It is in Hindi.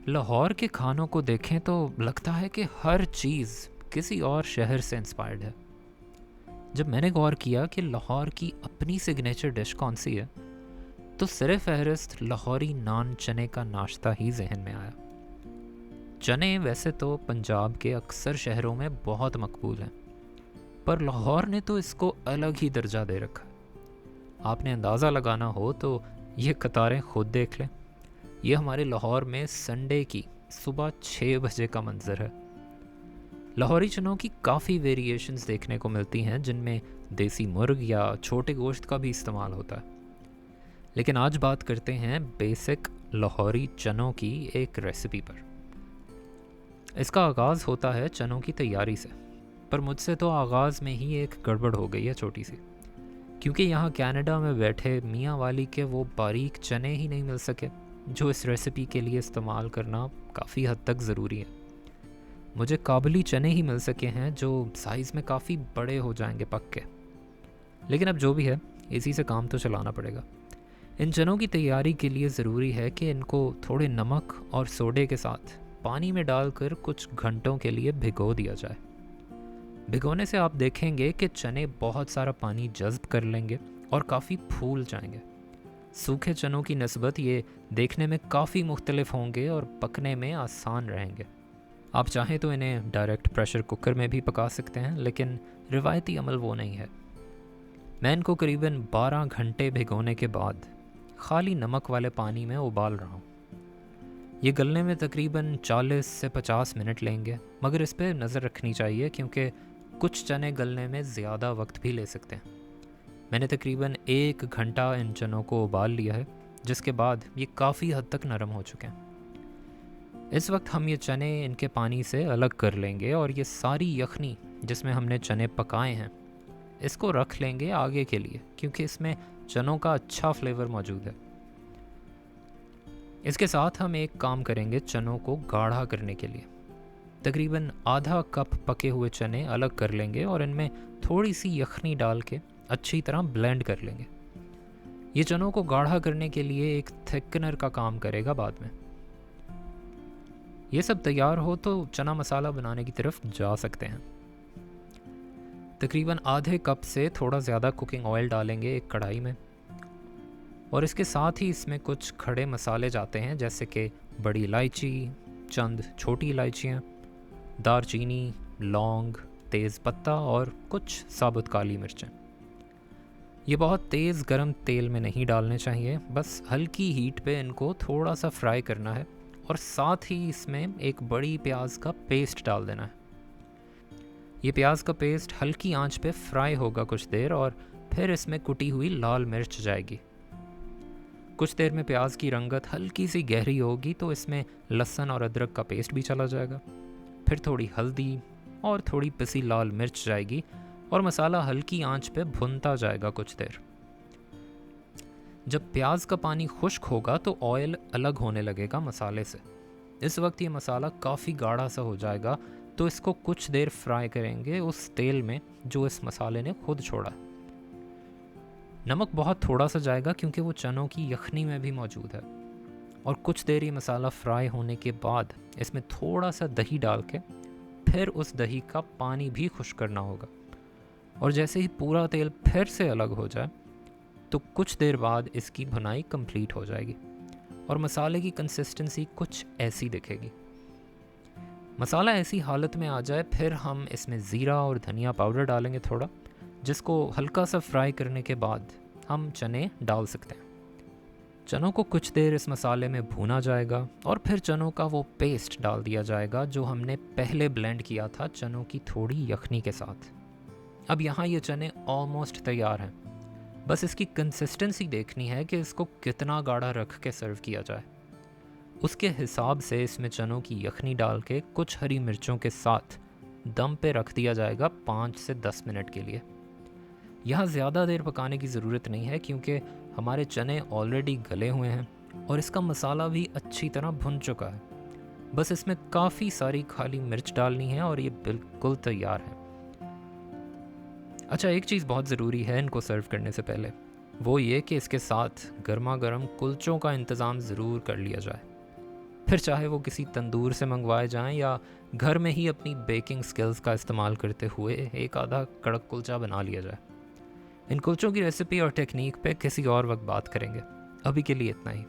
लाहौर के खानों को देखें तो लगता है कि हर चीज़ किसी और शहर से इंस्पायर्ड है। जब मैंने गौर किया कि लाहौर की अपनी सिग्नेचर डिश कौन सी है, तो सिरे फहरिस्त लाहौरी नान चने का नाश्ता ही जहन में आया। चने वैसे तो पंजाब के अक्सर शहरों में बहुत मकबूल हैं, पर लाहौर ने तो इसको अलग ही दर्जा दे रखा है। आपने अंदाज़ा लगाना हो तो ये कतारें खुद देख लें। ये हमारे लाहौर में संडे की सुबह 6 बजे का मंजर है। लाहौरी चनों की काफ़ी वेरिएशंस देखने को मिलती हैं, जिनमें देसी मुर्ग या छोटे गोश्त का भी इस्तेमाल होता है। लेकिन आज बात करते हैं बेसिक लाहौरी चनों की एक रेसिपी पर। इसका आगाज़ होता है चनों की तैयारी से, पर मुझसे तो आगाज़ में ही एक गड़बड़ हो गई है छोटी सी, क्योंकि यहाँ कनाडा में बैठे मियाँ वाली के वो बारीक चने ही नहीं मिल सके जो इस रेसिपी के लिए इस्तेमाल करना काफ़ी हद तक ज़रूरी है। मुझे काबुली चने ही मिल सके हैं जो साइज़ में काफ़ी बड़े हो जाएंगे पक के। लेकिन अब जो भी है, इसी से काम तो चलाना पड़ेगा। इन चनों की तैयारी के लिए ज़रूरी है कि इनको थोड़े नमक और सोडे के साथ पानी में डालकर कुछ घंटों के लिए भिगो दिया जाए। भिगोने से आप देखेंगे कि चने बहुत सारा पानी जज़्ब कर लेंगे और काफ़ी फूल जाएंगे। सूखे चनों की नस्बत ये देखने में काफ़ी मुख्तलिफ होंगे और पकने में आसान रहेंगे। आप चाहें तो इन्हें डायरेक्ट प्रेशर कुकर में भी पका सकते हैं, लेकिन रिवायती अमल वो नहीं है। मैं इनको करीबन 12 घंटे भिगोने के बाद खाली नमक वाले पानी में उबाल रहा हूँ। ये गलने में तकरीबन 40 से 50 मिनट लेंगे, मगर इस पर नज़र रखनी चाहिए क्योंकि कुछ चने गलने में ज़्यादा वक्त भी ले सकते हैं। मैंने तकरीबन 1 घंटा इन चनों को उबाल लिया है, जिसके बाद ये काफ़ी हद तक नरम हो चुके हैं। इस वक्त हम ये चने इनके पानी से अलग कर लेंगे और ये सारी यखनी जिसमें हमने चने पकाए हैं, इसको रख लेंगे आगे के लिए, क्योंकि इसमें चनों का अच्छा फ्लेवर मौजूद है। इसके साथ हम एक काम करेंगे, चनों को गाढ़ा करने के लिए तकरीबन आधा कप पके हुए चने अलग कर लेंगे और इनमें थोड़ी सी यखनी डाल के अच्छी तरह ब्लेंड कर लेंगे। ये चनों को गाढ़ा करने के लिए एक थिकनर का काम करेगा बाद में। ये सब तैयार हो तो चना मसाला बनाने की तरफ जा सकते हैं। तकरीबन आधे कप से थोड़ा ज़्यादा कुकिंग ऑयल डालेंगे एक कढ़ाई में, और इसके साथ ही इसमें कुछ खड़े मसाले जाते हैं, जैसे कि बड़ी इलायची, चंद छोटी इलायचियाँ, दारचीनी, लौंग, तेज़ पत्ता और कुछ साबुत काली मिर्चें। ये बहुत तेज़ गरम तेल में नहीं डालने चाहिए, बस हल्की हीट पे इनको थोड़ा सा फ्राई करना है, और साथ ही इसमें एक बड़ी प्याज का पेस्ट डाल देना है। ये प्याज का पेस्ट हल्की आंच पे फ्राई होगा कुछ देर, और फिर इसमें कुटी हुई लाल मिर्च जाएगी। कुछ देर में प्याज की रंगत हल्की सी गहरी होगी तो इसमें लहसुन और अदरक का पेस्ट भी चला जाएगा। फिर थोड़ी हल्दी और थोड़ी पिसी लाल मिर्च जाएगी, और मसाला हल्की आंच पे भुनता जाएगा कुछ देर। जब प्याज का पानी खुश्क होगा तो ऑयल अलग होने लगेगा मसाले से। इस वक्त ये मसाला काफ़ी गाढ़ा सा हो जाएगा, तो इसको कुछ देर फ्राई करेंगे उस तेल में जो इस मसाले ने खुद छोड़ा। नमक बहुत थोड़ा सा जाएगा क्योंकि वो चनों की यखनी में भी मौजूद है। और कुछ देर ये मसाला फ्राई होने के बाद इसमें थोड़ा सा दही डाल के फिर उस दही का पानी भी खुश्क करना होगा। और जैसे ही पूरा तेल फिर से अलग हो जाए तो कुछ देर बाद इसकी भुनाई कंप्लीट हो जाएगी और मसाले की कंसिस्टेंसी कुछ ऐसी दिखेगी। मसाला ऐसी हालत में आ जाए फिर हम इसमें ज़ीरा और धनिया पाउडर डालेंगे थोड़ा, जिसको हल्का सा फ्राई करने के बाद हम चने डाल सकते हैं। चनों को कुछ देर इस मसाले में भूना जाएगा और फिर चनों का वो पेस्ट डाल दिया जाएगा जो हमने पहले ब्लेंड किया था चनों की थोड़ी यखनी के साथ। अब यहाँ ये चने ऑलमोस्ट तैयार हैं, बस इसकी कंसिस्टेंसी देखनी है कि इसको कितना गाढ़ा रख के सर्व किया जाए। उसके हिसाब से इसमें चनों की यखनी डाल के कुछ हरी मिर्चों के साथ दम पे रख दिया जाएगा 5 से 10 मिनट के लिए। यहाँ ज़्यादा देर पकाने की ज़रूरत नहीं है क्योंकि हमारे चने ऑलरेडी गले हुए हैं और इसका मसाला भी अच्छी तरह भुन चुका है। बस इसमें काफ़ी सारी खाली मिर्च डालनी है और ये बिल्कुल तैयार है। अच्छा, एक चीज़ बहुत ज़रूरी है इनको सर्व करने से पहले, वो ये कि इसके साथ गर्मा गर्म कुलचों का इंतज़ाम ज़रूर कर लिया जाए। फिर चाहे वो किसी तंदूर से मंगवाए जाएं या घर में ही अपनी बेकिंग स्किल्स का इस्तेमाल करते हुए एक आधा कड़क कुलचा बना लिया जाए। इन कुलचों की रेसिपी और टेक्निक पे किसी और वक्त बात करेंगे, अभी के लिए इतना ही।